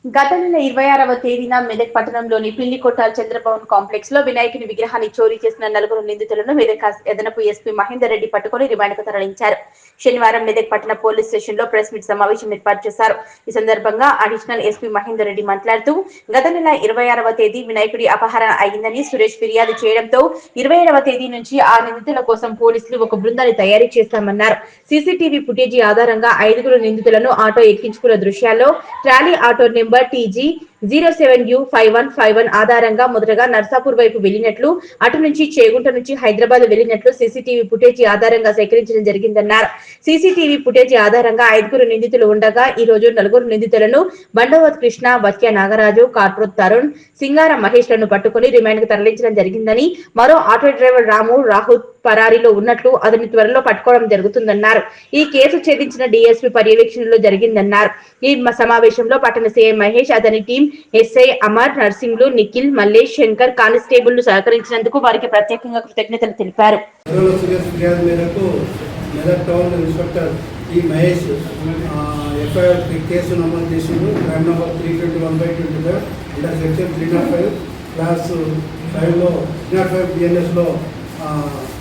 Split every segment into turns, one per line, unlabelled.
గత నెల 26వ తేదీన మెదక్ పట్టణంలోని పిల్లికొట్టాల్ చంద్రభవన్ కాంప్లెక్స్ లో వినాయకుని విగ్రహాన్ని చోరీ చేసిన నలుగురు నిందితులను మెదక్ అదనపు ఎస్పీ మహేందర్ రెడ్డి పట్టుకుని రిమాండ్కు తరలించారు. శనివారం మెదక్ పట్టణ పోలీస్ స్టేషన్ లో ప్రెస్ మీట్ సమావేశం ఏర్పాటు చేశారు. ఈ సందర్భంగా అడిషనల్ ఎస్పీ మహేందర్ రెడ్డి మాట్లాడుతూ, గత నెల 26వ తేదీ వినాయకుడి అపహరణ అయిందని సురేష్ ఫిర్యాదు చేయడంతో 27వ తేదీ నుంచి ఆ నిందితుల కోసం పోలీసులు ఒక బృందాన్ని తయారు చేశామన్నారు. సీసీటీవీ ఫుటేజీ ఆధారంగా 5గురు నిందితులను ఆటో ఎక్కించుకున్న దృశ్యాల్లో trolley auto number TG 07U5151 ఆధారంగా మొదటగా నర్సాపూర్ వైపు వెళ్లినట్లు, అటు నుంచి చేగుంట నుంచి హైదరాబాద్ వెళ్లినట్లు సీసీటీవీ ఫుటేజీ ఆధారంగా సేకరించడం జరిగిందన్నారు. సీసీటీవీ ఫుటేజీ ఆధారంగా 5గురు నిందితులు ఉండగా ఈ రోజు 4గురు నిందితులను బండవత్ కృష్ణ, వత్య నాగరాజు, కార్పొరేట్ తరుణ్, సింగార మహేష్ లను పట్టుకుని రిమాండ్ కు తరలించడం జరిగిందని, మరో ఆటో డ్రైవర్ రాము రాహుల్ పరారీలో ఉన్నట్లు అతని త్వరలో పట్టుకోవడం జరుగుతుందన్నారు. ఈ కేసు ఛేదించిన డీఎస్పీ పర్యవేక్షణలో జరిగిందన్నారు. ఈ సమావేశంలో పట్టణ సీఐ మహేష్, అతని టీం, ఎస్ఐ అమర్, నర్సింగ్లు, నిఖిల్, మల్లేష్, శంకర్, కానిస్టేబుల్ సహకరించినందుకు వారికి ప్రత్యేకంగా కృతజ్ఞతలు తెలిపారు.
కేసు నమోదు చేసిండు. Crime number 321/25 under section 305 clause 5లో 305 బిఎన్ఎస్లో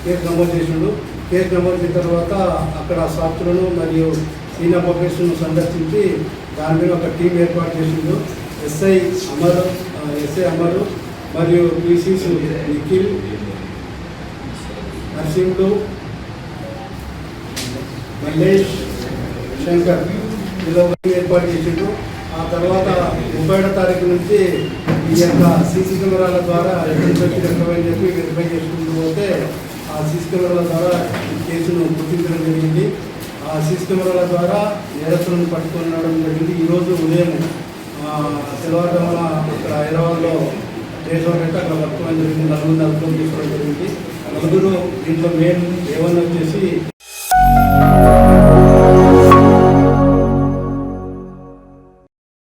కేసు నమోదు చేసిండు. కేసు నమోదు చేసిన తర్వాత అక్కడ సాక్షులను మరియు సీనియర్ పబ్లిక్స్ను సందర్శించి దాని మీద ఒక టీం ఏర్పాటు చేసిండు. ఎస్ఐ అమరు మరియు పీసీస్ నిఖిల్, నర్సింగ్లు, మల్లేష్, శంకర్ ఇలా ఏర్పాటు చేసిండు. ఆ తర్వాత 30వ తారీఖు నుంచి ఈ యొక్క సీసీ కెమెరాల ద్వారా ఎక్కడని చెప్పి వెరిఫై చేసుకుంటూ పోతే ఆ సీసీ కెమెరాల ద్వారా ఈ కేసును గుర్తించడం జరిగింది. ఆ సీసీ కెమెరాల ద్వారా నేరస్తులను పట్టుకునడం జరిగింది. ఈరోజు ఉదయం తెల్లవారుజామున ఇక్కడ హైదరాబాద్లో దేశంలో అక్కడ పట్టుకోవడం జరిగింది. 4 తీసుకోవడం జరిగింది. 4 దీంట్లో మెయిన్ A1 వచ్చేసి